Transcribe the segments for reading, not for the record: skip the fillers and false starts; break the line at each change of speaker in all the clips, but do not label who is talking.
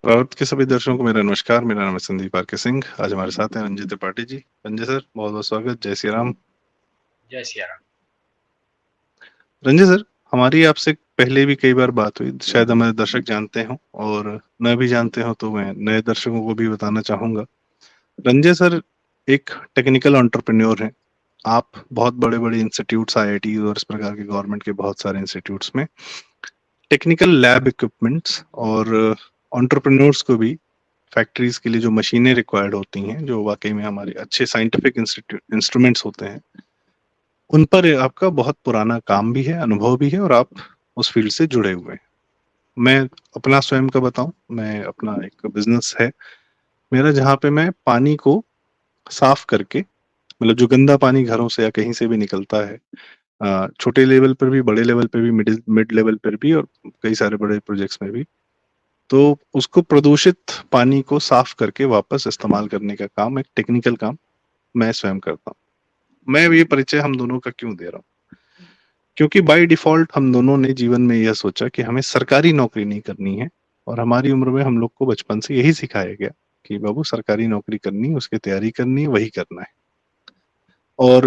प्रारब्ध के सभी दर्शकों को मेरा नमस्कार। मेरा नाम है संदीप आर के सिंह। आज हमारे साथ हैं रंजीत त्रिपाठी जी। रंजीत सर, बहुत बहुत स्वागत। जय श्री राम।
जय सिया राम।
रंजीत सर, हमारी आपसे पहले भी कई बार बात हुई, शायद हमारे दर्शक जानते हों और न भी जानते हो तो मैं नए दर्शकों को भी बताना चाहूंगा। रंजीत सर एक टेक्निकल एंटरप्रेन्योर हैं। आप बहुत बड़े बड़े इंस्टीट्यूट्स, आईआईटी और इस प्रकार के गवर्नमेंट के बहुत सारे इंस्टीट्यूट्स में टेक्निकल लैब इक्विपमेंट्स और एंटरप्रेन्योर्स को भी फैक्ट्रीज के लिए जो मशीनें रिक्वायर्ड होती हैं, जो वाकई में हमारे अच्छे साइंटिफिक इंस्ट्रूमेंट्स होते हैं, उन पर आपका बहुत पुराना काम भी है, अनुभव भी है और आप उस फील्ड से जुड़े हुए हैं। मैं अपना स्वयं का बताऊं, मैं अपना एक बिजनेस है मेरा, जहाँ पे मैं पानी को साफ करके, मतलब जो गंदा पानी घरों से या कहीं से भी निकलता है, छोटे लेवल पर भी, बड़े लेवल पर भी, मिड लेवल पर भी और कई सारे बड़े प्रोजेक्ट्स में भी, तो उसको प्रदूषित पानी को साफ करके वापस इस्तेमाल करने का काम, एक टेक्निकल काम मैं स्वयं करता हूँ। मैं ये परिचय हम दोनों का क्यों दे रहा हूँ? क्योंकि बाय डिफॉल्ट हम दोनों ने जीवन में यह सोचा कि हमें सरकारी नौकरी नहीं करनी है, और हमारी उम्र में हम लोग को बचपन से यही सिखाया गया कि बाबू सरकारी नौकरी करनी है, उसकी तैयारी करनी है, वही करना है। और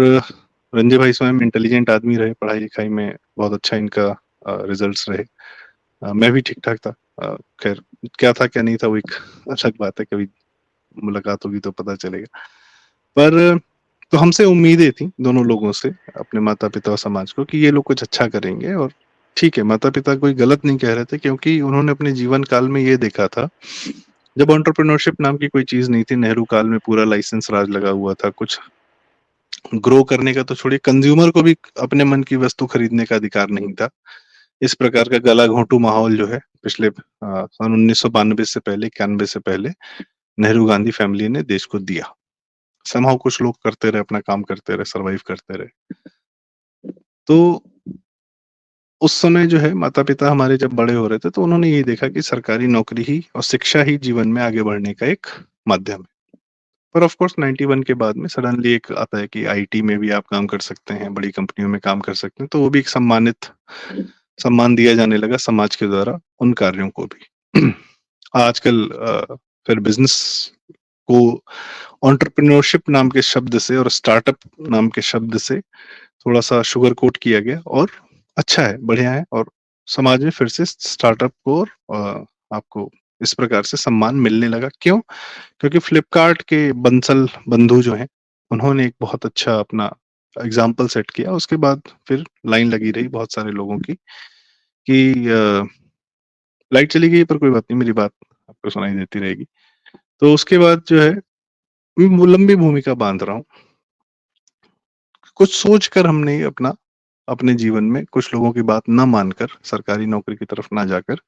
रंजय भाई स्वयं इंटेलिजेंट आदमी रहे, पढ़ाई लिखाई में बहुत अच्छा इनका रिजल्ट्स रहे। मैं भी ठीक ठाक था। खैर, क्या था क्या नहीं था वो एक अलग बात है, कभी मुलाकात होगी तो पता चलेगा। पर तो हमसे उम्मीदें थी दोनों लोगों से, अपने माता पिता और समाज को, कि ये लोग कुछ अच्छा करेंगे। और ठीक है, माता पिता कोई गलत नहीं कह रहे थे, क्योंकि उन्होंने अपने जीवन काल में ये देखा था, जब एंटरप्रेन्योरशिप नाम की कोई चीज नहीं थी, नेहरू काल में पूरा लाइसेंस राज लगा हुआ था, कुछ ग्रो करने का तो छोड़िए, कंज्यूमर को भी अपने मन की वस्तु खरीदने का अधिकार नहीं था। इस प्रकार का गला घोंटू माहौल जो है पिछले सन 1992 से पहले, 91 से पहले नेहरू गांधी फैमिली ने देश को दिया। समहाउ कुछ लोग करते रहे, अपना काम करते रहे, सरवाइव करते रहे। तो उस समय जो है माता पिता हमारे जब बड़े हो रहे थे, तो उन्होंने ये देखा कि सरकारी नौकरी ही और शिक्षा ही जीवन में आगे बढ़ने का एक माध्यम है। पर ऑफ कोर्स 91 के बाद में सडनली एक आता है कि आईटी में भी आप काम कर सकते हैं, बड़ी कंपनियों में काम कर सकते हैं, तो वो भी एक सम्मान दिया जाने लगा समाज के द्वारा उन कार्यों को भी। आजकल फिर बिजनेस को एंटरप्रेन्योरशिप नाम के शब्द से और स्टार्टअप नाम के शब्द से थोड़ा सा शुगर कोट किया गया, और अच्छा है, बढ़िया है, और समाज में फिर से स्टार्टअप को और आपको इस प्रकार से सम्मान मिलने लगा। क्यों? क्योंकि फ्लिपकार्ट के बंसल बंधु जो हैं, उन्होंने एक बहुत अच्छा अपना एग्जाम्पल सेट किया। उसके बाद फिर लाइन लगी रही बहुत सारे लोगों की कि लाइट चली गई, पर कोई बात नहीं, मेरी बात आपको सुनाई देती रहेगी। तो उसके बाद जो है, मैं लंबी भूमिका बांध रहा हूँ। कुछ सोच कर हमने अपना अपने जीवन में कुछ लोगों की बात न मानकर, सरकारी नौकरी की तरफ ना जाकर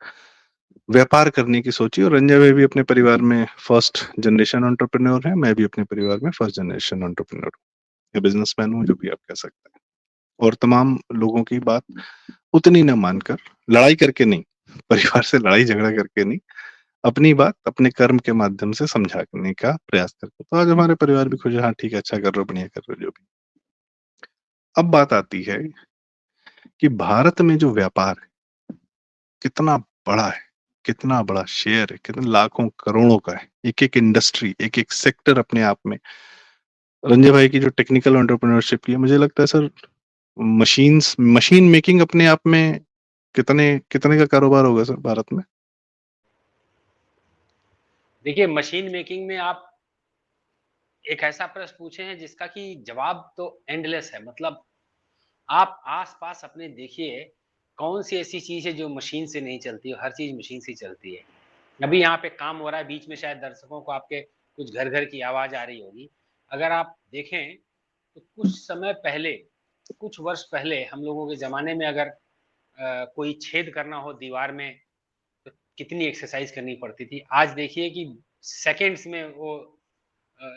व्यापार करने की सोची। और रंजय भाई भी अपने परिवार में फर्स्ट जनरेशन एंटरप्रेन्योर है, मैं भी अपने परिवार में फर्स्ट जनरेशन एंटरप्रेन्योर हूँ, या बिजनेसमैन हूँ, जो भी आप कह सकते हैं। और तमाम लोगों की बात उतनी न मानकर, लड़ाई करके नहीं, परिवार से लड़ाई झगड़ा करके नहीं, अपनी बात अपने कर्म के माध्यम से समझाने का प्रयास करते। तो आज हमारे परिवार भी खुश है, हाँ ठीक है, अच्छा कर रहे हो, बढ़िया कर रहे हो, जो भी। अब बात आती है कि भारत में जो व्यापार है, कितना बड़ा है, कितना बड़ा शेयर है, कितने लाखों करोड़ों का है, एक एक इंडस्ट्री, एक एक सेक्टर अपने आप में। रंजय भाई की जो टेक्निकल एंटरप्रेन्योरशिप की है, मुझे लगता है सर, मशीन मेकिंग अपने आप में कितने कितने का कारोबार होगा सर भारत में?
देखिए, मशीन मेकिंग में आप एक ऐसा प्रश्न पूछे हैं जिसका कि जवाब तो एंडलेस है। मतलब आप आस-पास अपने देखिए, कौन सी ऐसी चीज़ है जो मशीन से नहीं चलती है? हर चीज़ मशीन से चलती है। अभी यहाँ पे काम हो रहा है, बीच में शायद दर्शकों को आपके कुछ घर-घर की आवाज़ आ रही होगी। अगर आप देखें, तो कुछ समय पहले, कुछ वर्ष पहले हम लोगों के ज़माने में अगर कोई छेद करना हो दीवार में, तो कितनी एक्सरसाइज़ करनी पड़ती थी। आज देखिए कि सेकंड्स में वो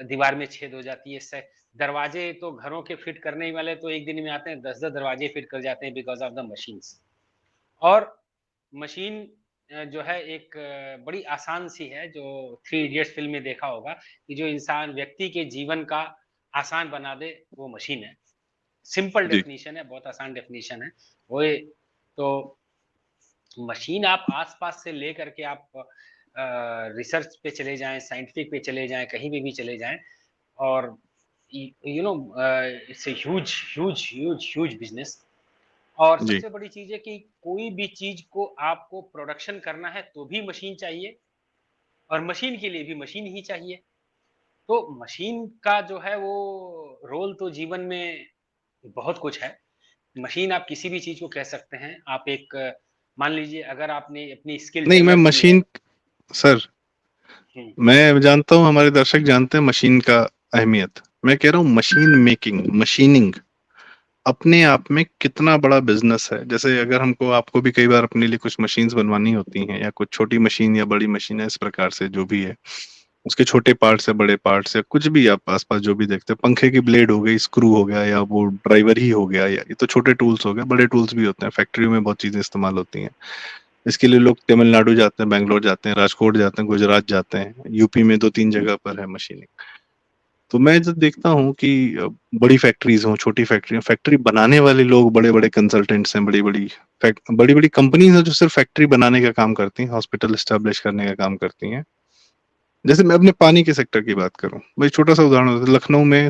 दीवार में छेद हो जाती है। से दरवाजे तो घरों के फिट करने वाले तो एक दिन में आते हैं, 10-10 दरवाजे फिट कर जाते हैं बिकॉज़ ऑफ द मशीन्स। और मशीन जो है एक बड़ी आसान सी है, जो थ्री इडियट्स फ़िल्म में देखा होगा कि जो इंसान व्यक्ति के जीवन का आसान बना दे, वो मशीन है। सिंपल
जी।
डेफ़िनिशन है, बहुत आसान डेफ़िनिशन है। वो तो मशीन आप आस-पास से लेकर के आप रिसर्च पे चले जाएँ, साइंटिफिक पे चले जाएँ, कहीं पे भी चले जाएँ और you know it's a huge huge huge huge business. और
जी।
सबसे बड़ी चीज़ है कि कोई भी चीज़ को आपको प्रोडक्शन करना है तो भी मशीन चाहिए और मशीन के लिए भी मशीन ही चाहिए। तो मशीन का जो है वो रोल तो जीवन में बहुत कुछ है। मशीन आप किसी भी चीज़ को कह सकते हैं। आप एक मान लीजिए अगर आपने अपनी स्किल
नहीं, मैं
डेवलप की है।
मशीन सर,
हुँ,
मैं जानता हूँ, हमारे दर्शक जानते हैं मशीन का अहमियत। मैं कह रहा हूँ मशीन मेकिंग, मशीनिंग अपने आप में कितना बड़ा बिज़नेस है। जैसे अगर हमको आपको भी कई बार अपने लिए कुछ मशीन्स बनवानी होती हैं या कुछ छोटी मशीन या बड़ी मशीन है, इस प्रकार से जो भी है, उसके छोटे पार्ट्स या बड़े पार्ट्स या कुछ भी आप आस-पास जो भी देखते हैं, पंखे की ब्लेड हो गई, स्क्रू हो गया या वो ड्राइवर ही हो गया, या ये तो छोटे टूल्स हो गए, बड़े टूल्स भी होते हैं, फैक्ट्रियों में बहुत चीज़ें इस्तेमाल होती हैं। इसके लिए लोग तमिलनाडु जाते हैं, बैंगलोर जाते हैं, राजकोट जाते हैं, गुजरात जाते हैं, यूपी में 2-3 जगह पर है मशीनिंग। तो मैं जब देखता हूँ कि बड़ी फैक्ट्रीज़ हों, छोटी फैक्ट्री, फैक्ट्री बनाने वाले लोग बड़े-बड़े कंसल्टेंट्स हैं, बड़ी-बड़ी कंपनीज़ हैं जो सिर्फ़ फैक्ट्री बनाने का काम करती हैं, हॉस्पिटल एस्टेब्लिश करने का काम करती हैं। जैसे मैं अपने पानी के सेक्टर की बात करूँ, मैं छोटा-सा उदाहरण देता हूँ, लखनऊ में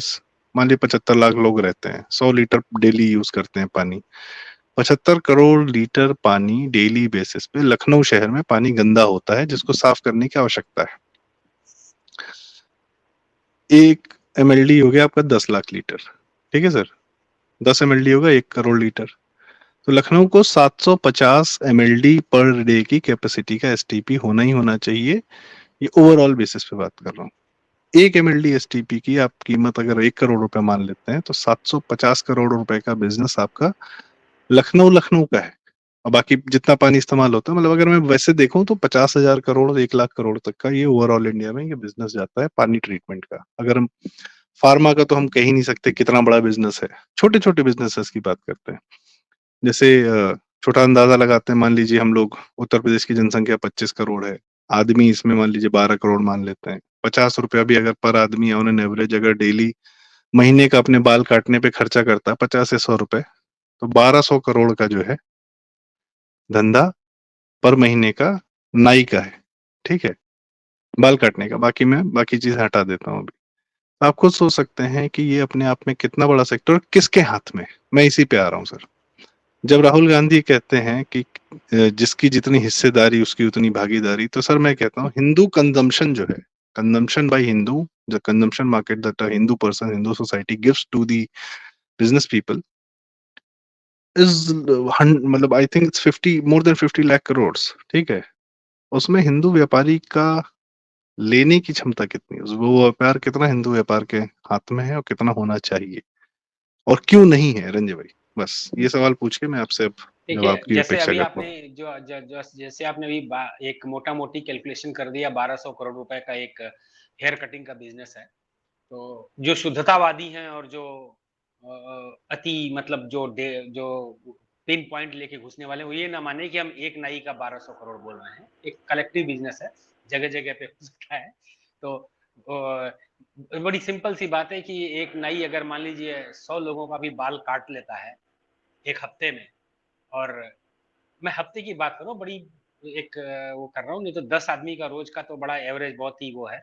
मान लीजिए 75 लाख लोग रहते हैं, 100 लीटर डेली यूज़ करते हैं पानी। 75 करोड़ लीटर पानी डेली बेसिस पे लखनऊ शहर में पानी गंदा होता है, जिसको साफ करने की आवश्यकता है। 1 एमएलडी हो गया आपका 10 लाख लीटर, ठीक है सर? 10 एमएलडी होगा 1 करोड़ लीटर। तो लखनऊ को 750 एमएलडी पर डे की कैपेसिटी का एसटीपी होना ही होना चाहिए। ये ओवरऑल बेसिस पे बात कर रहा हूँ। 1 एमएलडी एसटीपी की आप कीमत अगर 1 करोड़ रुपए मान लेते हैं, तो 750 करोड़ रुपए का बिज़नेस आपका लखनऊ का है। और बाकी जितना पानी इस्तेमाल होता है, मतलब अगर मैं वैसे देखूँ तो 50,000 करोड़, 1 लाख करोड़ तक का ये ओवरऑल इंडिया में ये बिज़नेस जाता है पानी ट्रीटमेंट का। अगर हम फार्मा का तो हम कह ही नहीं सकते कितना बड़ा बिज़नेस है। छोटे-छोटे बिज़नेसेस की बात करते हैं। जैसे छोटा अंदाज़ा लगाते हैं, मान लीजिए हम लोग उत्तर प्रदेश की जनसँख्या 25 करोड़ है। आदमी इसमें मान लीजिए 12 करोड़ मान लेते हैं। ₹50 भी अगर पर आदमी ऑन एन एवरेज अगर डेली महीने का अपने बाल काटने पे खर्चा करता है 50 या ₹100, तो 1200 करोड़ का जो है धंधा पर महीने का नाई का है, ठीक है? बाल काटने का, बाकी मैं बाकी चीज़ें हटा देता हूँ अभी। आप खुद सोच सकते हैं कि ये अपने आप में कितना बड़ा सेक्टर और किसके हाथ में है? मैं इसी पे आ रहा हूँ सर। जब राहुल गांधी कहते हैं कि जिसकी जितनी हिस्सेदारी उसकी उतनी भागीदारी, तो सर मैं कहता हूँ हिंदू कंजम्पशन जो है, consumption by Hindu, the consumption market that a Hindu person, Hindu society gives to the business people is मतलब I think it's 50 more than 50 lakh crore, ठीक है? उसमें हिंदू व्यापारी का लेने की क्षमता कितनी है? वो व्यापार कितना हिंदू व्यापार के हाथ में है और कितना होना चाहिए? और क्यों नहीं है रंजय भाई? बस ये सवाल पूछ के मैं आपसे अब जवाब
देखिए,
की
जैसे
अपेक्षा
अभी
करता
आपने
हूँ।
जो ज जस जैसे आपने अभी बा एक मोटा-मोटी कैलकुलेशन कर दिया 1200 करोड़ रुपए का एक हेयर कटिंग का बिज़नेस है। तो जो शुद्धतावादी हैं और जो अति मतलब जो पिन पॉइंट लेके घुसने वाले हैं, वो ये ना माने कि हम एक नाई का 1200 करोड़ बोल रहे हैं। एक कलेक्टिव बिज़नेस है, जगह-जगह पे हो सकता है। तो बड़ी सिंपल सी बात है कि एक नाई अगर मान लीजिए 100 लोगों का भी बाल काट लेता है, 1 हफ्ते में और मैं हफ्ते की बात कर रहा हूँ, बड़ी एक वो कर रहा हूँ, नहीं तो 10 आदमी का रोज़ का तो बड़ा एवरेज बहुत ही वो है।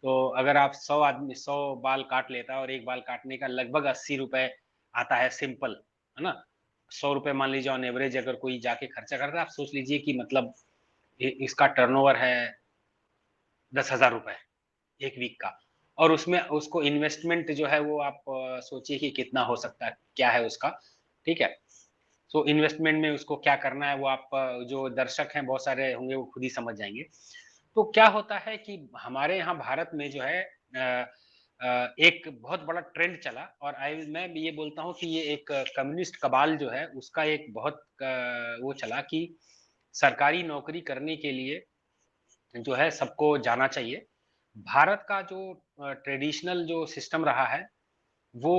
तो अगर आप 100 आदमी 100 बाल काट लेता है और एक बाल काटने का लगभग ₹80 आता है सिंपल, है ना? ₹100 मान लीजिए ऑन एवरेज अगर कोई जाके खर्चा करता है, आप सोच लीजिए कि मतलब इसका टर्नओवर है ₹10,000 1 वीक का और उसमें उसको इन्वेस्टमेंट जो है वो आप सोचिए कि कितना हो सकता है, क्या है उसका, ठीक है? सो इन्वेस्टमेंट में उसको क्या करना है वो आप जो दर्शक हैं बहुत सारे होंगे वो खुद ही समझ जाएँगे। तो क्या होता है कि हमारे यहाँ भारत में जो है एक बहुत बड़ा ट्रेंड चला और मैं भी ये बोलता हूँ कि ये एक कम्युनिस्ट कबाल जो है उसका एक बहुत वो चला कि सरकारी नौकरी करने के लिए जो है सबको जाना चाहिए। भारत का जो ट्रेडिशनल जो सिस्टम रहा है वो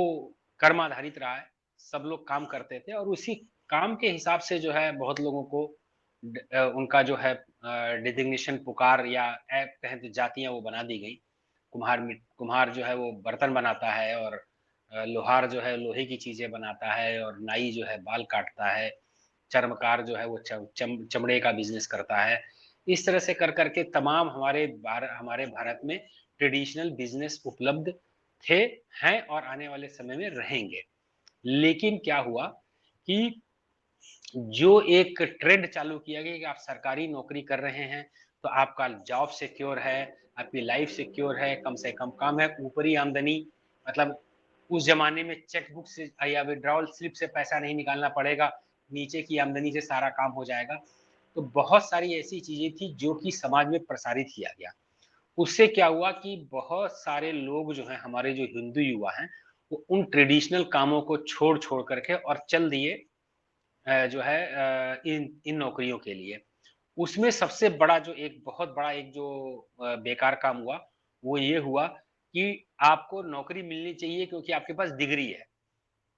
कर्म आधारित रहा है। सब लोग काम करते थे और उसी काम के हिसाब से जो है बहुत लोगों को उनका जो है डिज़िग्नेशन पुकार या कहें तो जातियाँ वो बना दी गई। कुम्हार जो है वो बर्तन बनाता है और लोहार जो है लोहे की चीज़ें बनाता है और नाई जो है बाल काटता है। चर्मकार जो है वो च चम चमड़े का बिज़नेस करता है। इस तरह से कर करके तमाम हमारे भारत में ट्रेडिशनल बिजनेस उपलब्ध थे, हैं और आने वाले समय में रहेंगे। लेकिन क्या हुआ कि जो एक ट्रेंड चालू किया गया कि आप सरकारी नौकरी कर रहे हैं तो आपका जॉब सिक्योर है, आपकी लाइफ सिक्योर है, कम से कम काम है, ऊपरी आमदनी, मतलब उस जमाने में चेकबुक से या विड्रॉल स्लिप से पैसा नहीं निकालना पड़ेगा, नीचे की आमदनी से सारा काम हो जाएगा। तो बहुत सारी ऐसी चीजें थी जो कि समाज में प्रसारित किया गया। उससे क्या हुआ कि बहुत सारे लोग जो हैं, हमारे जो हिंदू युवा हैं, वो उन ट्रेडिशनल कामों को छोड़ छोड़ करके और चल दिए जो है इन इन नौकरियों के लिए। उसमें सबसे बड़ा जो एक बहुत बड़ा एक जो बेकार काम हुआ, वो ये हुआ कि आपको नौकरी मिलनी चाहिए क्योंकि आपके पास डिग्री है।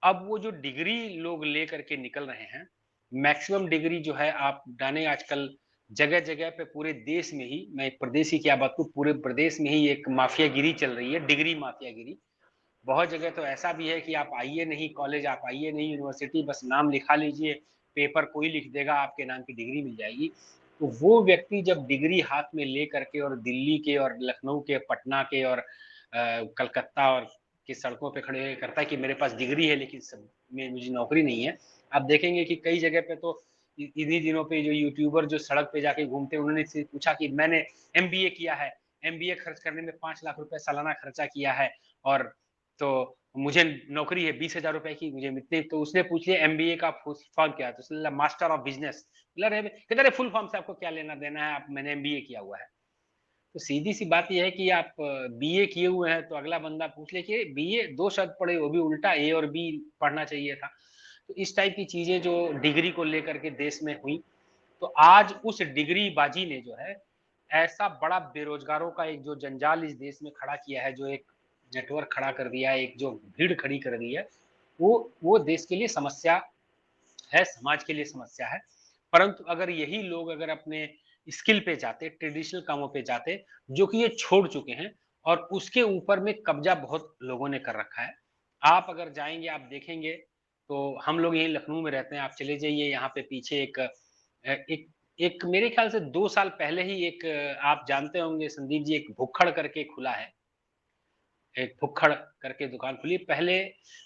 अब वो जो डिग्री लोग ले करके निकल रहे हैं, मैक्सिमम डिग्री जो है आप जाने आजकल जगह-जगह पे पूरे देश में ही, मैं प्रदेश की क्या बात करूँ, पूरे प्रदेश में ही एक माफियागिरी चल रही है, डिग्री माफियागिरी। बहुत जगह तो ऐसा भी है कि आप आइए नहीं कॉलेज, आप आइए नहीं यूनिवर्सिटी, बस नाम लिखा लीजिए, पेपर कोई लिख देगा, आपके नाम की डिग्री मिल जाएगी। तो वो व्यक्ति जब डिग्री हाथ में ले करके और दिल्ली के और लखनऊ के, पटना के और कलकत्ता और की सड़कों पे खड़े होके करता है कि मेरे पास डिग्री है लेकिन सब में मुझे नौकरी नहीं है। आप देखेंगे कि कई जगह पे तो इन्हीं दिनों पे जो यूट्यूबर जो सड़क पे जाके घूमते हैं, उन्होंने से पूछा कि मैंने एमबीए किया है, एमबीए खर्च करने में 5 लाख रुपए सालाना खर्चा किया है और तो मुझे नौकरी है 20,000 रुपए की, मुझे इतने, तो उसने पूछ लिया एमबीए का फुल फॉर्म क्या है, तो उसने मास्टर ऑफ बिजनेस। कहते फुल फॉर्म से आपको क्या लेना देना है, आप मैंने एमबीए किया हुआ है। तो सीधी सी बात यह है कि आप बीए किए हुए हैं तो अगला बंदा पूछ ले कि बीए 2 शब्द पढ़े, वो भी उल्टा ए और बी पढ़ना चाहिए था। तो इस टाइप की चीजें जो डिग्री को लेकर के देश में हुई, तो आज उस डिग्री बाजी ने जो है ऐसा बड़ा बेरोजगारों का एक जो जंजाल इस देश में खड़ा किया है, जो एक नेटवर्क खड़ा कर दिया है, एक जो भीड़ खड़ी कर दी है, वो देश के लिए समस्या है, समाज के लिए समस्या है। परंतु अगर यही लोग अगर अपने स्किल पे जाते, ट्रेडिशनल कामों पे जाते, जो कि ये छोड़ चुके हैं, और उसके ऊपर में कब्जा बहुत लोगों ने कर रखा है। आप अगर जाएंगे, आप देखेंगे, तो हम लोग यहीं लखनऊ में रहते हैं, आप चले जाइए यहाँ पे पीछे एक एक मेरे ख्याल से 2 साल पहले ही एक आप जानते होंगे संदीप जी, एक भुक्खड़ करके खुला है, एक भुक्खड़ करके दुकान खुली। पहले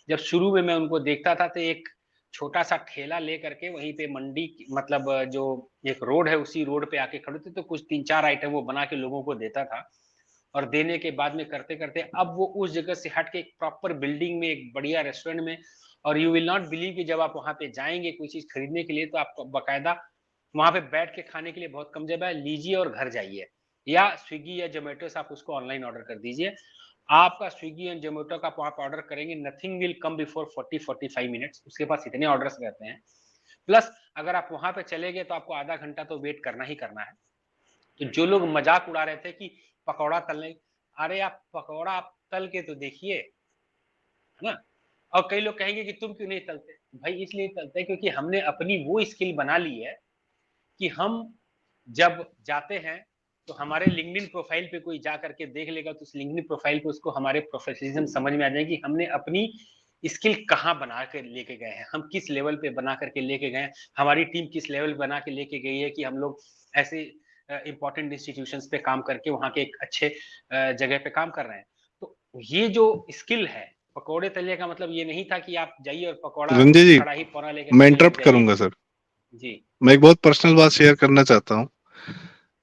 जब शुरू में मैं उनको देखता था तो एक छोटा-सा ठेला लेकर के वहीं पे मंडी मतलब जो एक रोड है उसी रोड पे आके खड़े थे, तो कुछ 3-4 आइटम वो बना के लोगों को देता था। और देने के बाद में करते-करते अब वो उस जगह से हट के एक प्रॉपर बिल्डिंग में, एक बढ़िया रेस्टोरेंट में, और यू विल नॉट बिलीव कि जब आप वहाँ पे जाएँगे कोई चीज़ खरीदने के लिए तो आपको बाकायदा वहाँ पे बैठ के खाने के लिए बहुत कम जगह है, लीजिए और घर जाइए। या स्विगी या ज़ोमैटो से आप उसको ऑनलाइन ऑर्डर कर दीजिए। आपका स्विगी एंड ज़ोमैटो का आप ऑर्डर करेंगे, nothing will come before 40-45 minutes, उसके पास इतने ऑर्डर्स रहते हैं। प्लस अगर आप वहाँ पे चले गए तो आपको आधा घंटा तो वेट करना ही करना है। तो जो लोग मज़ाक उड़ा रहे थे कि पकौड़ा तलने, अरे आप पकौड़ा आप तल के तो देखिए, है ना? और कई लोग कहेंगे कि तुम क्यों नहीं तलते? भाई इसलिए तलते हैं क्योंकि हमने अपनी वो स्किल बना ली है कि हम जब जाते हैं तो हमारे लिंक्डइन प्रोफाइल पे कोई जा करके देख लेगा तो उस लिंक्डइन प्रोफाइल पे उसको हमारे प्रोफेशनलिज्म समझ में आ जाएगी कि हमने अपनी स्किल कहाँ बना के लेके गए हैं, हम किस लेवल पे बना करके लेके गए हैं, हमारी टीम किस लेवल बना के लेके गई है कि हम लोग ऐसे इंपॉर्टेंट इंस्टीट्यूशंस पे काम करके वहाँ के एक अच्छे जगह पे काम कर रहे हैं। तो ये जो स्किल है, पकौड़े तलिए का मतलब ये नहीं था कि आप जाइए और पकौड़ा
रंजय जी,
कढ़ाई पौना लेकर
मैं
तलने लग
इंटरप्ट
जाइए।
करूंगा सर।
जी।
मैं एक बहुत पर्सनल बात शेयर करना चाहता हूँ।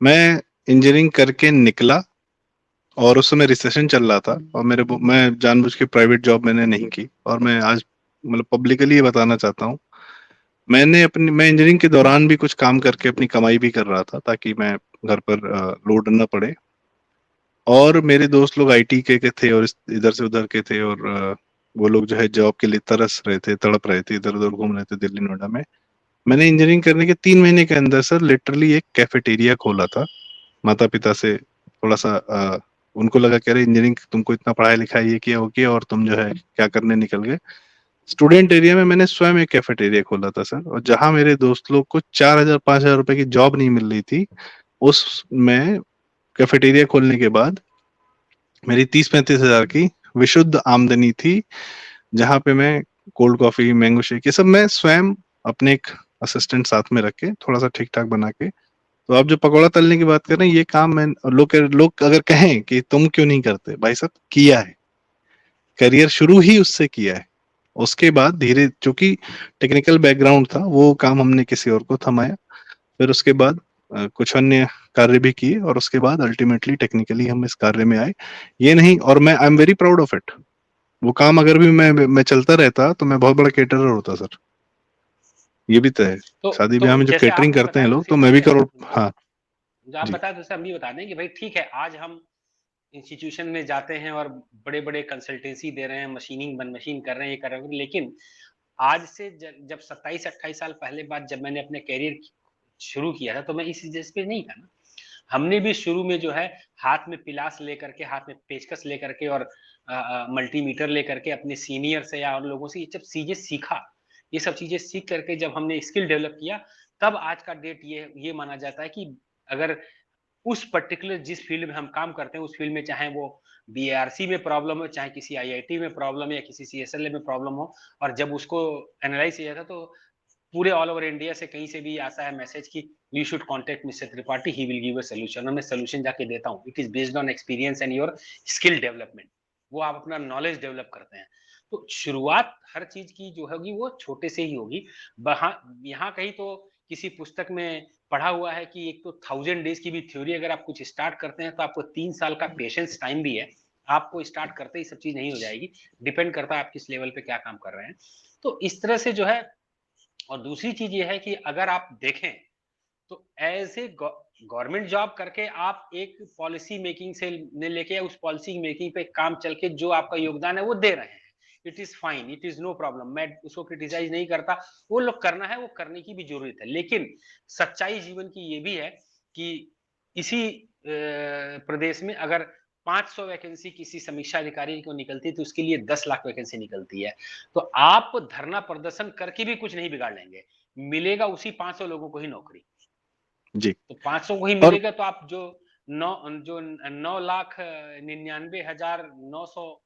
मैं इंजीनियरिंग करके निकला और उस समय रिसेशन चल रहा था और मैं जानबूझ के प्राइवेट जॉब मैंने नहीं की, और मैं आज मतलब पब्लिकली ये बताना चाहता हूँ, मैं इंजीनियरिंग के दौरान भी कुछ काम करके अपनी कमाई भी कर रहा था ताकि मैं घर पर लोड न पड़े। और मेरे दोस्त लोग आईटी के थे और इधर से उधर के थे, और वो लोग जो है जॉब के लिए तरस रहे थे, तड़प रहे थे, इधर उधर घूम रहे थे दिल्ली नोएडा में। मैंने इंजीनियरिंग करने के 3 महीने के अंदर सर लिटरली एक कैफेटेरिया खोला था। माता पिता से थोड़ा सा उनको लगा कि अरे इंजीनियरिंग तुमको इतना पढ़ाई लिखाई ये किया वो किया और तुम जो है क्या करने निकल गए। स्टूडेंट एरिया में मैंने स्वयं एक कैफेटेरिया खोला था सर, और जहां मेरे दोस्त लोग को 4,000 5,000 रुपए की जॉब नहीं मिल रही थी, उस मैं कैफेटेरिया खोलने के बाद मेरी 30-35 हजार की विशुद्ध आमदनी थी, जहां पे मैं कोल्ड कॉफी, मैंगो शेक, ये सब मैं स्वयं अपने एक असिस्टेंट साथ में रख के थोड़ा सा ठीक ठाक बना के तो आप जो पकौड़ा तलने की बात कर रहे हैं, ये काम मैं लोग अगर कहें कि तुम क्यों नहीं करते, भाई साहब किया है, करियर शुरू ही उससे किया है। उसके बाद धीरे, चूंकि टेक्निकल बैकग्राउंड था, वो काम हमने किसी और को थमाया। फिर उसके बाद कुछ अन्य कार्य भी किए, और उसके बाद अल्टीमेटली टेक्निकली हम इस कार्य में आए। ये नहीं, और मैं I am very proud of it. वो काम अगर भी मैं चलता रहता तो मैं बहुत बड़ा केटरर होता सर। ये भी तय है। शादी ब्याह
तो
में जो
जैसे
केटरिंग
आपने
करते हैं
बताया
लोग,
उसी
तो मैं
तरह
भी
से
करोड़।
जो
हाँ
जो आप
जी।
बताए तो हम भी बता दें कि भाई ठीक है, आज हम इंस्टीट्यूशन में जाते हैं और बड़े-बड़े कंसल्टेंसी दे रहे हैं, मशीनिंग मशीन कर रहे हैं, ये कर रहे हैं, लेकिन आज से जब 27-28 साल पहले बात, जब मैंने अपने करियर शुरू किया था, तो मैं इस स्टेज पे नहीं था ना। हमने भी शुरू में जो है हाथ में पिलास लेकर के, हाथ में पेचकस लेकर के और मल्टीमीटर लेकर के अपने सीनियर से या और लोगों से ये जब चीजें सीखा, ये सब चीजें सीख करके जब हमने स्किल डेवलप किया, तब आज का डेट ये माना जाता है कि अगर उस पर्टिकुलर जिस फील्ड में हम काम करते हैं, उस फील्ड में चाहे वो बीएआरसी में प्रॉब्लम हो, चाहे किसी आईआईटी में प्रॉब्लम है या किसी सीएसएलए में प्रॉब्लम हो, और जब उसको एनालाइज किया जाता, तो पूरे ऑल ओवर इंडिया से कहीं से भी आता है मैसेज कि you should contact mister Tripathi, he will give a solution, और मैं सोल्यूशन जाके देता हूँ। It is based on experience and your skill development. वो आप अपना नॉलेज डेवलप करते हैं। तो शुरुआत हर चीज की जो होगी वो छोटे से ही होगी। यहाँ कहीं तो किसी पुस्तक में पढ़ा हुआ है कि एक तो 1000 डेज की भी थ्योरी, अगर आप कुछ स्टार्ट करते हैं तो आपको 3 साल का पेशेंस टाइम भी है। आपको स्टार्ट करते ही सब चीज नहीं हो जाएगी, डिपेंड करता है आप किस लेवल पे क्या काम कर रहे हैं। तो इस तरह से जो है, और दूसरी चीज ये है कि अगर आप देखें तो एज ए गवर्नमेंट जॉब करके आप एक पॉलिसी मेकिंग से ने लेके उस पॉलिसी मेकिंग पे काम चल के जो आपका योगदान है वो दे रहे हैं, it is fine, it is no problem, मैं उसको क्रिटिसाइज नहीं करता। वो लोग करना है, वो करने की भी जरूरत है, लेकिन सच्चाई जीवन की ये भी है कि इसी प्रदेश में अगर 500 वैकेंसी किसी समीक्षा अधिकारी को निकलती है तो उसके लिए 10 लाख वैकेंसी निकलती है। तो आप धरना प्रदर्शन करके भी कुछ नहीं बिगाड़ लेंगे, मिलेगा उसी 500 लोगों को ही नौकरी।
जी।
तो 500 को ही
और
मिलेगा, तो आप जो 9,99,900,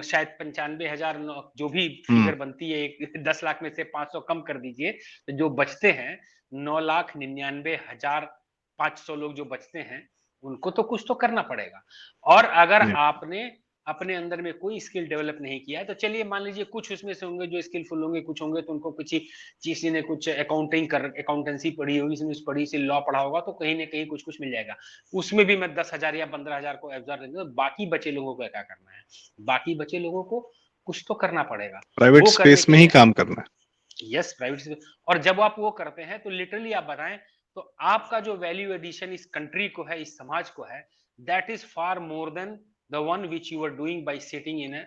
शायद 95,000, जो भी फिगर बनती है, एक 10 लाख में से 500 कम कर दीजिए, तो जो बचते हैं 9,99,500 लोग जो बचते हैं, उनको तो कुछ तो करना पड़ेगा। और अगर
जी।
आपने अपने अंदर में कोई स्किल डेवलप नहीं किया है, तो चलिए मान लीजिए कुछ उसमें से होंगे जो स्किलफुल होंगे, कुछ होंगे तो उनको कुछ किसी ने कुछ अकाउंटेंसी पढ़ी होगी, इसने पढ़ी से लॉ पढ़ा होगा, तो कहीं ना कहीं कुछ कुछ मिल जाएगा। उसमें भी मैं 10,000 या 15,000 को एब्जॉर्ब करेंगे, तो बाकी बचे लोगों को क्या करना है? बाकी बचे लोगों को कुछ तो करना पड़ेगा।
प्राइवेट
वो करने
स्पेस
के
में ही
लिए,
काम करना है।
Yes, private. और जब आप वो करते हैं तो लिटरली आप बताएं, तो आपका जो वैल्यू एडिशन इस कंट्री को है, इस समाज को है, that is far more than the one which you are doing by sitting in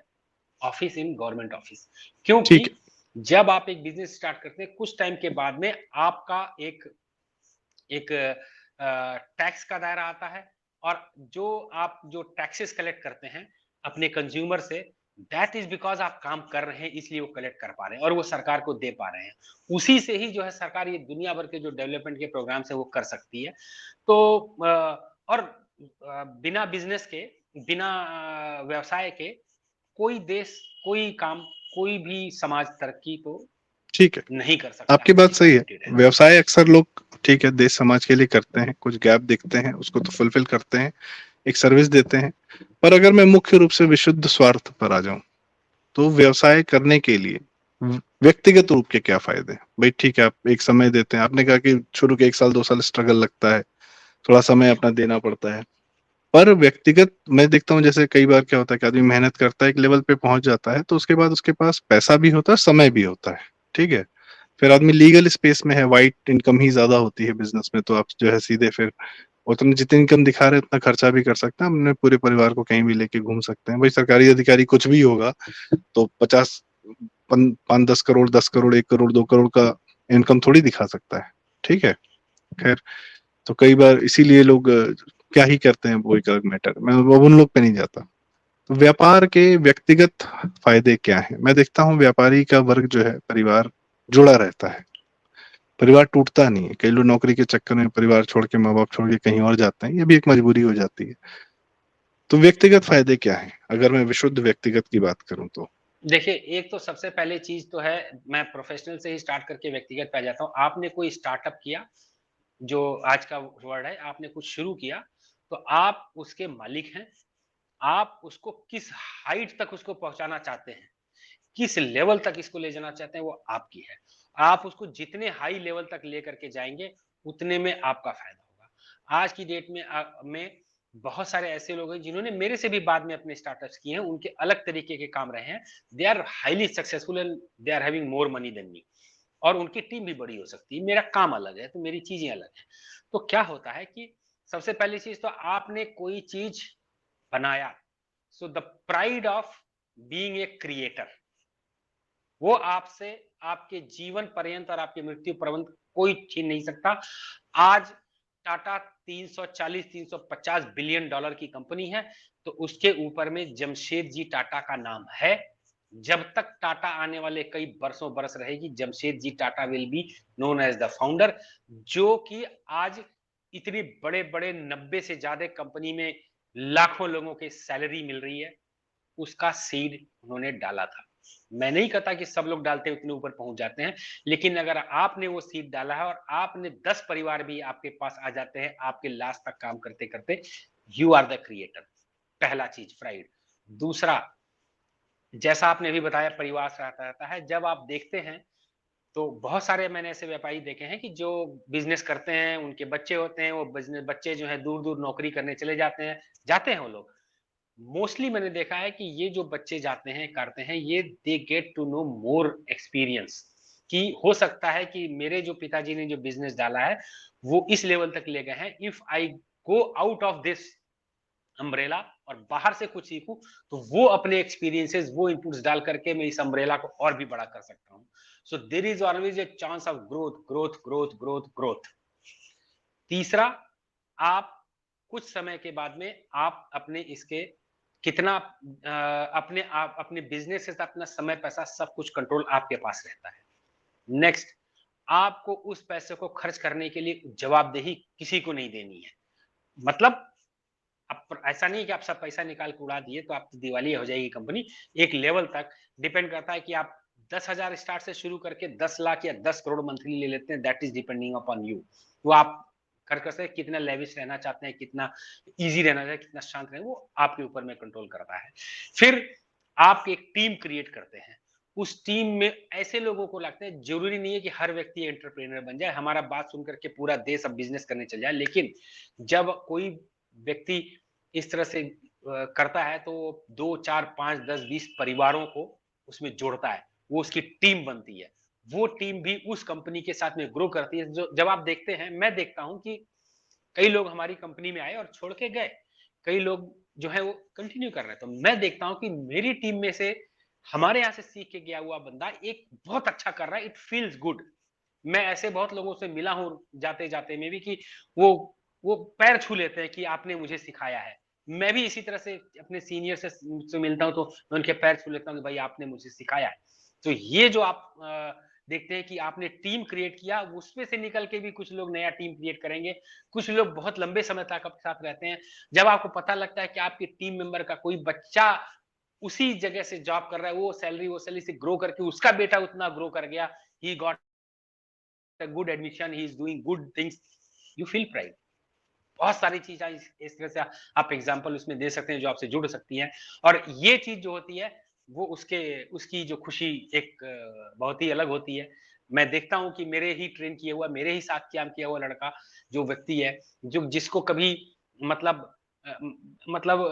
office, in government office. क्योंकि
ठीक है।
जब आप एक बिजनेस स्टार्ट करते हैं, कुछ टाइम के बाद में आपका एक एक टैक्स का दायरा आता है, और जो टैक्सेस कलेक्ट करते हैं अपने कंज्यूमर से, दैट इज बिकॉज आप काम कर रहे हैं, इसलिए वो कलेक्ट कर पा रहे हैं और वो सरकार को दे पा रहे हैं। उसी से ही जो है सरकार ये दुनिया भर के जो डेवलपमेंट के प्रोग्राम है वो कर सकती है। तो और बिना बिजनेस के, बिना व्यवसाय के, कोई देश, कोई काम, कोई भी समाज तरक्की तो
ठीक है,
नहीं कर सकता
आपकी
है,
बात
ये
सही है।
गारंटेड है।
व्यवसाय अक्सर लोग, ठीक है, देश समाज के लिए करते हैं, कुछ गैप देखते हैं, उसको तो फुलफिल करते हैं, एक सर्विस देते हैं। पर अगर मैं मुख्य रूप से विशुद्ध स्वार्थ पर आ जाऊं, तो व्यवसाय करने के लिए व्यक्तिगत रूप के क्या फायदे हैं? भाई ठीक है, आप एक समय देते हैं, आपने कहा कि शुरू के 1 साल 2 साल स्ट्रगल लगता है, थोड़ा समय अपना देना पड़ता है। पर व्यक्तिगत मैं देखता हूँ, जैसे कई बार क्या होता है कि आदमी मेहनत करता है, एक लेवल पे पहुंच जाता है, तो उसके बाद उसके पास पैसा भी होता है, समय भी होता है। ठीक है। फिर आदमी लीगल स्पेस में है, वाइट इनकम ही ज्यादा होती है बिजनेस में, तो आप जो है सीधे फिर उतनी जितनी इनकम दिखा रहे हैं उतना खर्चा भी कर सकते हैं, अपने पूरे परिवार को कहीं भी लेके घूम सकते हैं। भाई सरकारी अधिकारी कुछ भी होगा तो 5-10 करोड़ 10 करोड़ 1 करोड़ 2 करोड़ का इनकम थोड़ी दिखा सकता है। ठीक है। खैर, तो कई बार इसीलिए लोग क्या ही करते हैं, वो एक अलग मैटर, मैं वो उन लोग पे नहीं जाता। तो व्यापार के व्यक्तिगत फायदे क्या हैं? मैं देखता हूँ व्यापारी का वर्ग जो है, परिवार जुड़ा रहता है, परिवार टूटता नहीं है। कई लोग नौकरी के चक्कर में परिवार छोड़ के, माँ बाप छोड़ के कहीं और जाते हैं, ये भी एक मजबूरी हो जाती है। तो व्यक्तिगत फायदे क्या हैं अगर मैं विशुद्ध व्यक्तिगत की बात करूं तो?
देखिए, एक तो सबसे पहले चीज तो है, मैं प्रोफेशनल से ही स्टार्ट करके व्यक्तिगत पे आ जाता हूँ। आपने कोई स्टार्टअप किया, जो आज का वर्ड है, आपने कुछ शुरू किया, तो आप उसके मालिक हैं। आप उसको किस हाइट तक उसको पहुँचाना चाहते हैं, किस लेवल तक इसको ले जाना चाहते हैं, वो आपकी है। आप उसको जितने हाई लेवल तक लेकर के जाएँगे, उतने में आपका फ़ायदा होगा। आज की डेट में बहुत सारे ऐसे लोग हैं जिन्होंने मेरे से भी बाद में अपने स्टार्टअप्स किए हैं, उनके अलग तरीके के काम रहे हैं। They are highly successful and they are having more money than me, और उनकी टीम भी बड़ी हो सकती है। मेरा काम अलग है, तो मेरी चीज़ें अलग हैं। तो क्या होता है कि सबसे पहली चीज़ तो आपने कोई चीज़ बनाया, so the pride of being a creator, वो आपसे आपके जीवन पर्यंत और आपकी मृत्यु पर्यंत कोई छीन नहीं सकता। आज टाटा 340-350 बिलियन डॉलर की कंपनी है, तो उसके ऊपर में जमशेद जी टाटा का नाम है। जब तक टाटा आने वाले कई बरसों बरस रहेगी, Jamshed ji Tata will be known as the founder, जो कि आज इतनी बड़े-बड़े 90 से ज्यादा कंपनी में लाखों लोगों के सैलरी मिल रही है, उसका सीड उन्होंने डाला था। मैं नहीं कहता कि सब लोग डालते उतने ऊपर पहुंच जाते हैं, लेकिन अगर आपने वो सीड डाला है और आपने 10 परिवार भी आपके पास आ जाते हैं आपके लास्ट तक काम करते करते, यू आर द क्रिएटर। पहला चीज प्राइड। दूसरा, जैसा आपने भी बताया परिवार से आता रहता है, जब आप देखते हैं तो बहुत सारे मैंने ऐसे व्यापारी देखे हैं कि जो बिजनेस करते हैं, उनके बच्चे होते हैं, वो बिजनेस बच्चे जो है दूर दूर नौकरी करने चले जाते हैं वो लोग। मोस्टली मैंने देखा है कि ये जो बच्चे जाते हैं करते हैं, ये they get to know more experience, कि हो सकता है कि मेरे जो पिताजी ने जो बिजनेस डाला है वो इस लेवल तक ले गए हैं। If I go out of this umbrella और बाहर से कुछ सीखूं, तो वो अपने एक्सपीरियंसेस, वो इनपुट्स डाल करके मैं इस अम्ब्रेला को और भी बड़ा कर सकता हूं। So there is always a chance of growth growth growth growth growth. तीसरा, आप कुछ समय के बाद में आप अपने इसके कितना आप अपने बिजनेस से अपना समय पैसा सब कुछ कंट्रोल आपके पास रहता है। नेक्स्ट, आपको उस पैसे को खर्च करने के लिए जवाबदेही किसी को नहीं देनी है। मतलब अब ऐसा नहीं है कि आप सब पैसा निकाल के उड़ा दिए तो आप दिवाली हो जाएगी कंपनी। एक लेवल तक डिपेंड करता है कि आप 10,000 स्टार्ट से शुरू करके 10 लाख या 10 करोड़ मंथली ले लेते हैं, that is depending upon you. तो आप कर सकते कितना लेविश रहना चाहते हैं, कितना इजी रहना चाहते हैं, कितना शांत रहना, वो आपके ऊपर में कंट्रोल करता है। फिर आप एक टीम क्रिएट करते हैं। उस टीम में ऐसे लोगों को लगता है, जरूरी नहीं है कि हर व्यक्ति एंटरप्रेन्योर बन जाए, हमारा बात सुन करके पूरा देश अब बिजनेस करने चल जाए, लेकिन जब कोई व्यक्ति इस तरह से करता है तो 2 4 5 10 20 परिवारों को उसमें जोड़ता है, वो उसकी टीम बनती है। वो टीम भी उस कंपनी के साथ में ग्रो करती है। जो जब आप देखते हैं, मैं देखता हूं कि कई लोग हमारी कंपनी में आए और छोड़ के गए, कई लोग जो है वो कंटिन्यू कर रहे हैं। तो मैं देखता हूं कि मेरी टीम में से हमारे यहाँ से सीख के गया हुआ बंदा एक बहुत अच्छा कर रहा है, इट फील्स गुड। मैं ऐसे बहुत लोगों से मिला हूँ जाते जाते में भी, कि वो वो पैर छू लेते हैं कि आपने मुझे सिखाया है। मैं भी इसी तरह से अपने सीनियर से मिलता हूँ तो मैं उनके पैर छू लेता हूँ कि भाई आपने मुझे सिखाया है। तो ये जो आप देखते हैं कि आपने टीम क्रिएट किया, उसमें से निकल के भी कुछ लोग नया टीम क्रिएट करेंगे, कुछ लोग बहुत लंबे समय तक आपके साथ रहते हैं। जब आपको पता लगता है कि आपके टीम मेंबर का कोई बच्चा उसी जगह से जॉब कर रहा है, वो सैलरी से ग्रो करके उसका बेटा उतना ग्रो कर गया, he got a good admission, he is doing good things, you feel pride। बहुत सारी चीजें इस तरह से आप एग्जांपल उसमें दे सकते हैं जो आपसे जुड़ सकती हैं। और ये चीज जो होती है वो उसकी जो खुशी एक बहुत ही अलग होती है। मैं देखता हूं कि मेरे ही ट्रेन किया हुआ, मेरे ही साथ काम किया हुआ लड़का जो व्यक्ति है, जो जिसको कभी मतलब मतलब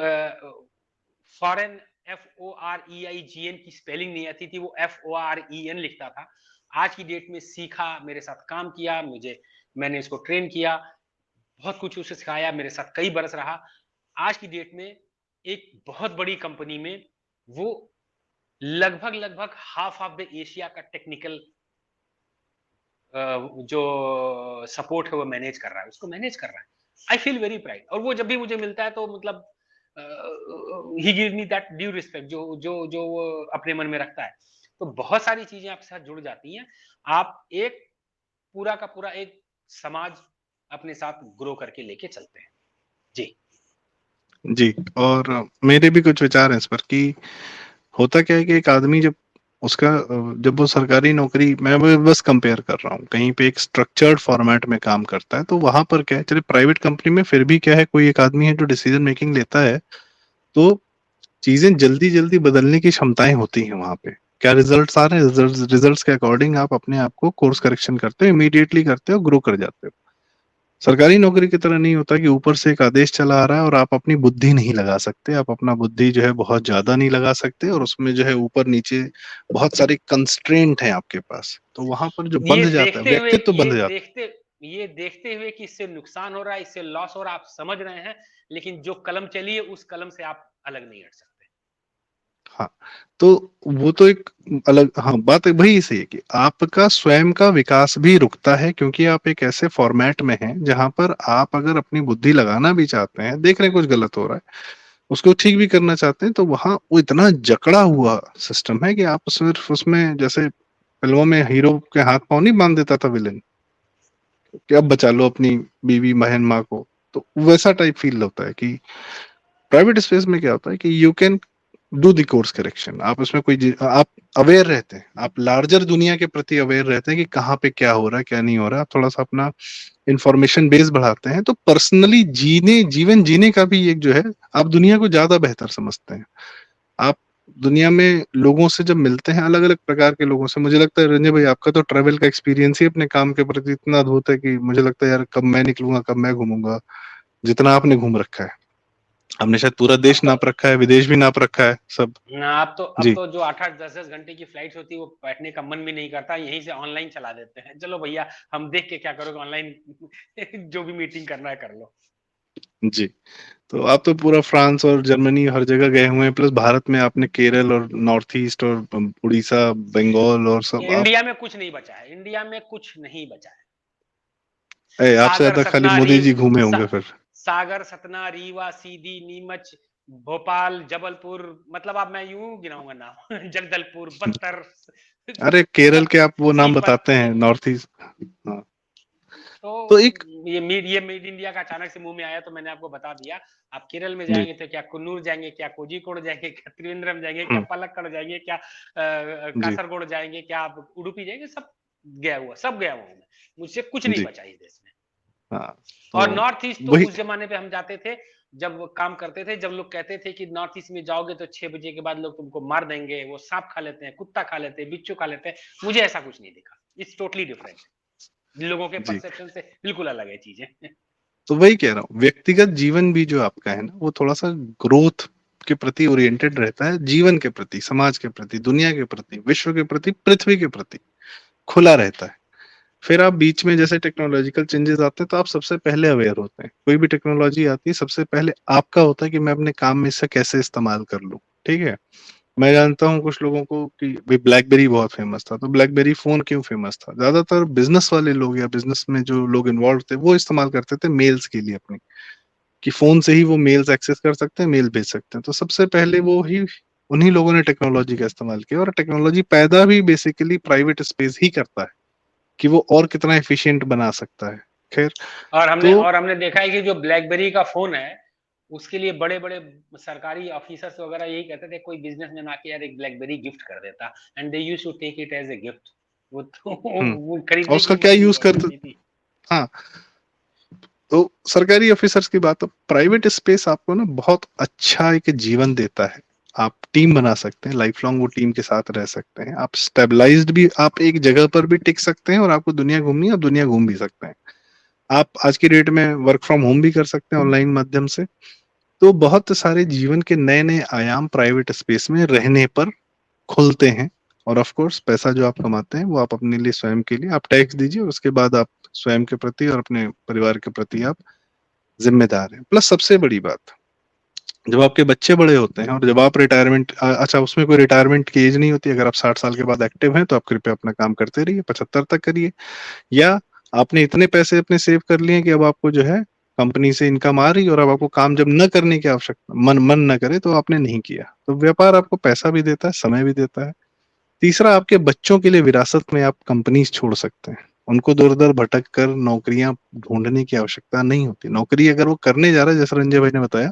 फॉरेन FOREIGN की स्पेलिंग नहीं आती थी, वो FOREN लिखता था। आज की डेट में सीखा, मेरे साथ काम किया, मैंने इसको ट्रेन किया, बहुत कुछ उसे सिखाया, मेरे साथ कई बरस रहा। आज की डेट में एक बहुत बड़ी कंपनी में वो लगभग हाफ ऑफ द एशिया का टेक्निकल जो सपोर्ट है वो मैनेज कर रहा है, उसको मैनेज कर रहा है। I feel very pride. और वो जब भी मुझे मिलता है तो मतलब ही give me that due respect जो जो जो वो अपने मन में रखता है। तो बहुत सारी चीजें आपके साथ जुड़ जाती हैं। आप एक पूरा का पूरा एक समाज अपने साथ ग्रो करके लेके चलते हैं। जी।
जी, और मेरे भी कुछ विचार हैं इस पर कि होता क्या है कि एक आदमी जब उसका जब वो सरकारी नौकरी, मैं बस कंपेयर कर रहा हूँ, कहीं पे एक स्ट्रक्चर्ड फॉर्मेट में काम करता है, तो वहां पर क्या है, चलिए प्राइवेट कंपनी में फिर भी क्या है, कोई एक आदमी है जो डिसीजन मेकिंग लेता है, तो चीजें जल्दी जल्दी बदलने की क्षमताएं होती हैं वहां पे। क्या रिजल्ट्स आ रहे हैं, रिजल्ट्स के अकॉर्डिंग आप अपने आप को कोर्स करेक्शन करते हो, इमीडिएटली करते हो, ग्रो कर जाते हो। सरकारी नौकरी की तरह नहीं होता कि ऊपर से एक आदेश चला आ रहा है और आप अपनी बुद्धि नहीं लगा सकते, आप अपना बुद्धि जो है बहुत ज्यादा नहीं लगा सकते, और उसमें जो है ऊपर नीचे बहुत सारे कंस्ट्रेंट हैं आपके पास, तो वहां पर जो
ये
बंध जाता है,
देखते हुए
व्यक्तित्व
ये
बंध जाता
देखते ये देखते हुए कि इससे नुकसान हो रहा है, इससे लॉस हो रहा है, आप समझ रहे हैं, लेकिन जो कलम चली है उस कलम से आप अलग नहीं हट सकते।
है। हाँ, तो वो तो एक अलग, हाँ, बात वही सही है कि आपका स्वयं का विकास भी रुकता है, क्योंकि आप एक ऐसे फॉर्मेट में हैं जहां पर आप अगर अपनी बुद्धि लगाना भी चाहते हैं, देख रहे हैं कुछ गलत हो रहा है, उसको ठीक भी करना चाहते हैं, तो वहां वो इतना जकड़ा हुआ सिस्टम है कि आप सिर्फ उसमें, जैसे फिल्मों में हीरो के हाथ पांव नहीं बांध देता था विलेन, कि अब बचा लो अपनी बीवी बहन माँ को, तो वैसा टाइप फील होता है कि प्राइवेट स्पेस में क्या होता है कि you can do the course correction, आप उसमें आप अवेयर रहते हैं, आप लार्जर दुनिया के प्रति अवेयर रहते हैं कि कहाँ पे क्या हो रहा है क्या नहीं हो रहा है, आप थोड़ा सा अपना इंफॉर्मेशन बेस बढ़ाते हैं, तो पर्सनली जीवन जीने का भी एक जो है, आप दुनिया को ज्यादा बेहतर समझते हैं। आप दुनिया में लोगों से जब मिलते हैं, अलग अलग प्रकार के लोगों से, मुझे लगता है रंजय भाई आपका तो ट्रैवल का एक्सपीरियंस ही अपने काम के प्रति इतना अद्भुत है कि मुझे लगता है यार कब मैं निकलूंगा, कब मैं घूमूंगा, जितना आपने घूम रखा है। आपने शायद पूरा
अब
देश
तो
नाप रखा है, विदेश भी नाप रखा है, सब।
अब
जी।
तो जो 8-8 10-10 घंटे की फ्लाइट्स होती है वो बैठने का मन भी नहीं करता, यहीं से ऑनलाइन चला देते हैं, चलो भैया हम देख के क्या करोगे ऑनलाइन जो भी मीटिंग करना है कर लो।
जी। तो आप तो पूरा फ्रांस और जर्मनी हर जगह गए हुए हैं, प्लस भारत में आपने केरल और नॉर्थ ईस्ट और उड़ीसा, बंगाल और सब आप।
इंडिया में कुछ नहीं बचा है, इंडिया में कुछ नहीं बचा है।
आपसे
सागर
ज्यादा खाली
सतना
मोदी
रीव
जी घूमे
सा,
होंगे फिर।
सागर सतना रीवा सीधी नीमच भोपाल जबलपुर, मतलब अब मैं यूं गिनाऊंगा नाम जगदलपुर बस्तर
अरे केरल
मतलब
के आप वो नाम
सीपत
बताते हैं, नॉर्थ ईस्ट। हाँ।
तो
तो एक।
ये मेड इंडिया का अचानक से मुंह में आया तो मैंने आपको बता दिया। आप केरल में
जी।
जाएंगे तो क्या कुन्नूर जाएंगे, क्या कोझिकोड जाएंगे, क्या त्रिवेंद्रम जाएंगे, क्या
हम्म।
पलक्कड़ जाएंगे, क्या
जी।
कासरगोड जाएंगे, क्या आप उडुपी जाएंगे, सब गया हुआ हूँ मैं। मुझसे कुछ नहीं
जी।
बचा इस देश में।
हाँ।
और
तो
नॉर्थ ईस्ट तो
वही।
उस जमाने पे हम जाते थे जब काम करते थे, जब लोग कहते थे कि नॉर्थ ईस्ट में जाओगे तो 6 बजे के बाद लोग तुमको मार देंगे, वो सांप खा लेते हैं, कुत्ता खा लेते हैं, बिच्छू खा लेते हैं। मुझे ऐसा कुछ नहीं दिखा। It's totally different. लोगों के
जी।
परसेप्शन से बिल्कुल अलग है चीजें।
तो वही कह रहा हूँ, व्यक्तिगत जीवन भी जो आपका है ना, वो थोड़ा सा ग्रोथ के प्रति ओरिएंटेड रहता है, जीवन के प्रति, समाज के प्रति, दुनिया के प्रति, विश्व के प्रति, पृथ्वी के प्रति खुला रहता है। फिर आप बीच में जैसे टेक्नोलॉजिकल चेंजेस आते हैं, तो आप सबसे पहले अवेयर होते हैं, कोई भी टेक्नोलॉजी आती है सबसे पहले आपका होता है कि मैं अपने काम में इसे कैसे इस्तेमाल कर लूं। ठीक है। मैं जानता हूँ कुछ लोगों को कि भाई ब्लैकबेरी बहुत फेमस था, तो ब्लैकबेरी फोन क्यों फेमस था, ज्यादातर बिजनेस वाले लोग या बिजनेस में जो लोग इन्वॉल्व थे वो इस्तेमाल करते थे मेल्स के लिए अपनी, कि फोन से ही वो मेल्स एक्सेस कर सकते हैं, मेल भेज सकते हैं, तो सबसे पहले वो ही उन्हीं लोगों ने टेक्नोलॉजी का इस्तेमाल किया, और टेक्नोलॉजी पैदा भी बेसिकली प्राइवेट स्पेस ही करता है कि वो और कितना एफिशिएंट बना सकता है। खैर। तो
और हमने देखा है कि जो ब्लैकबेरी का फोन है उसके लिए बड़े बड़े सरकारी ऑफिसर्स वगैरह यही कहते थे कोई बिजनेसमैन आके यार एक ब्लैकबेरी गिफ्ट कर देता, and they used to take it as a gift. वो तो वो
और
खरीदने की
उसका
हिम्मत
क्या
ही नहीं
यूज
हुआ
करते।
करती थी।
हाँ। तो सरकारी ऑफिसर्स की बात, प्राइवेट स्पेस आपको ना बहुत अच्छा एक जीवन देता है। आप टीम बना सकते हैं, लाइफ लॉन्ग वो टीम के साथ रह सकते हैं, आप स्टेबलाइज्ड भी, आप एक जगह पर भी टिक सकते हैं, और आपको दुनिया घूमनी है आप दुनिया घूम भी सकते हैं। आप आज की डेट में वर्क फ्रॉम होम भी कर सकते हैं ऑनलाइन माध्यम से। तो बहुत सारे जीवन के नए नए आयाम प्राइवेट स्पेस में रहने पर खुलते हैं। और ऑफ कोर्स पैसा जो आप कमाते हैं वो आप अपने लिए, स्वयं के लिए आप टैक्स दीजिए, और उसके बाद आप स्वयं के प्रति और अपने परिवार के प्रति आप जिम्मेदार हैं। प्लस सबसे बड़ी बात, जब आपके बच्चे बड़े होते हैं और जब आप रिटायरमेंट, अच्छा उसमें कोई रिटायरमेंट की एज नहीं होती, अगर आप 60 साल के बाद एक्टिव हैं तो आप कृपया अपना काम करते रहिए, 75 तक करिए। या आपने इतने पैसे अपने सेव कर लिए कि अब आपको जो है कंपनी से इनकम आ रही, और अब आपको काम जब न करने की आवश्यकता, मन न करे, तो आपने नहीं किया, तो व्यापार आपको पैसा भी देता है, समय भी देता है। तीसरा, आपके बच्चों के लिए विरासत में आप कंपनीज छोड़ सकते हैं, उनको दर दर भटक कर नौकरियां ढूंढने की आवश्यकता नहीं होती। नौकरी अगर वो करने जा रहा है, जैसे रंजय भाई ने बताया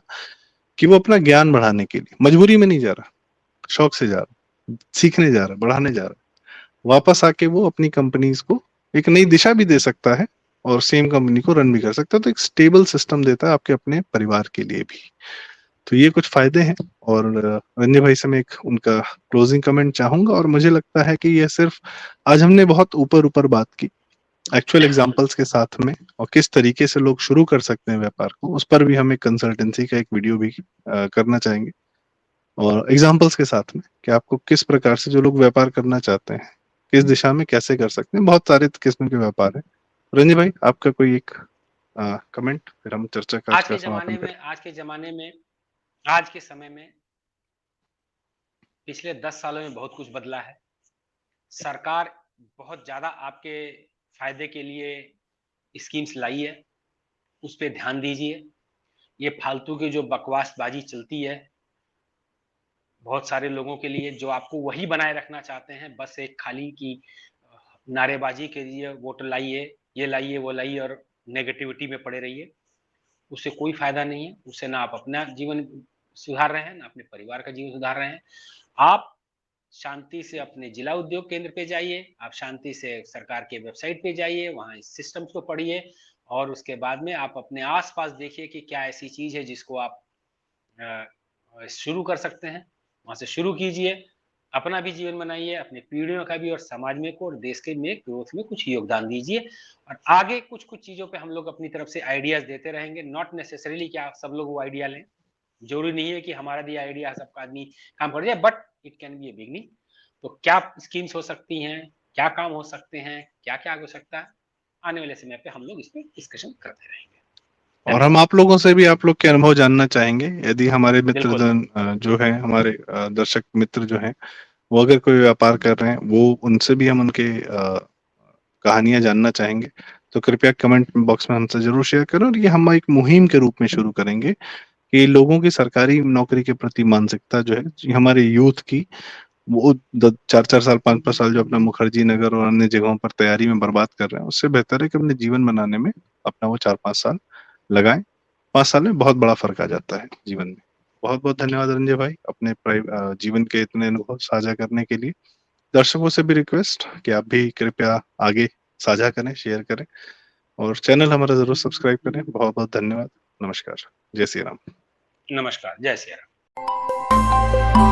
कि वो अपना ज्ञान बढ़ाने के लिए, मजबूरी में नहीं जा रहा, शौक से जा रहा, सीखने जा रहा है, बढ़ाने जा रहा है। वापस आके वो अपनी कंपनीज को एक नई दिशा भी दे सकता है और सेम कंपनी को रन भी कर सकता है, तो एक स्टेबल सिस्टम देता है आपके अपने परिवार के लिए भी। तो ये कुछ फायदे हैं। और रंजय भाई से मैं एक उनका क्लोजिंग कमेंट चाहूंगा, और मुझे लगता है कि ये सिर्फ आज हमने बहुत ऊपर ऊपर बात की, एक्चुअल एग्जांपल्स के साथ में, और किस तरीके से लोग शुरू कर सकते हैं व्यापार को, उस पर भी हम एक कंसल्टेंसी का एक वीडियो भी करना चाहेंगे, और एग्जांपल्स के साथ में कि आपको किस प्रकार से जो लोग व्यापार करना चाहते हैं किस दिशा में कैसे कर सकते हैं। बहुत सारे किस्म के व्यापार है। रंजय भाई, आपका कोई एक कमेंट, फिर हम चर्चा का आज का समापन करें।
आज के समय में पिछले 10 सालों में बहुत कुछ बदला है। सरकार बहुत ज़्यादा आपके फायदे के लिए स्कीम्स लाई है, उस पे ध्यान दीजिए। ये फालतू की जो बकवासबाजी चलती है, बहुत सारे लोगों के लिए जो आपको वही बनाए रखना चाहते हैं, बस एक खाली की नारेबाजी के लिए वोट लाइए, ये लाइए, वो लाइए और नेगेटिविटी में पड़े रहिए। उससे कोई फायदा नहीं है। उससे ना आप अपना जीवन सुधार रहे हैं, ना अपने परिवार का जीवन सुधार रहे हैं। आप शांति से अपने जिला उद्योग केंद्र पे जाइए, आप शांति से सरकार के वेबसाइट पे जाइए, वहाँ इस सिस्टम्स को पढ़िए, और उसके बाद में आप अपने आस-पास देखिए कि क्या ऐसी चीज़ है जिसको आप शुरू कर सकते हैं। वहाँ से शुरू कीजिए, अपना भी जीवन बनाइए, अपनी पीढ़ियों का भी, और समाज में को और देश के में ग्रोथ में कुछ योगदान दीजिए। और आगे कुछ-कुछ चीज़ों पे हम लोग अपनी तरफ से आइडियाज़ देते रहेंगे, नॉट नेसेसरीली कि आप सब लोग वो आइडिया लें। ज़रूरी नहीं है कि हमारा दिया आइडिया सबका आदमी काम कर जाए, but it can be a beginning. तो क्या स्कीम्स हो सकती हैं, क्या काम हो सकते हैं, क्या-क्या हो सकता है, आने वाले समय पे हम लोग इस पे डिस्कशन करते रहेंगे।
और हम आप लोगों से भी आप लोग के अनुभव जानना चाहेंगे। यदि हमारे मित्र
बिल्कुल।
जन जो है, हमारे दर्शक मित्र जो हैं, वो अगर कोई व्यापार कर रहे हैं, वो उनसे भी हम उनके कहानियां जानना चाहेंगे, तो कृपया कमेंट बॉक्स में हमसे जरूर शेयर करें। और ये हम एक मुहिम के रूप में शुरू करेंगे कि लोगों की सरकारी नौकरी के प्रति मानसिकता जो है, ये हमारे यूथ की, वो 4-4 साल 5-5 साल जो अपना मुखर्जी नगर और अन्य जगहों पर तैयारी में बर्बाद कर रहे हैं, उससे बेहतर है कि अपने जीवन बनाने में अपना वो 4-5 साल लगाएं। 5 साल में बहुत बड़ा फर्क आ जाता है जीवन में। बहुत बहुत धन्यवाद रंजय भाई, अपने जीवन के इतने अनुभव साझा करने के लिए। दर्शकों से भी रिक्वेस्ट कि आप भी कृपया आगे साझा करें, शेयर करें, और चैनल हमारा जरूर सब्सक्राइब करें। बहुत बहुत धन्यवाद। नमस्कार। जय श्री राम।
नमस्कार। जय श्री राम।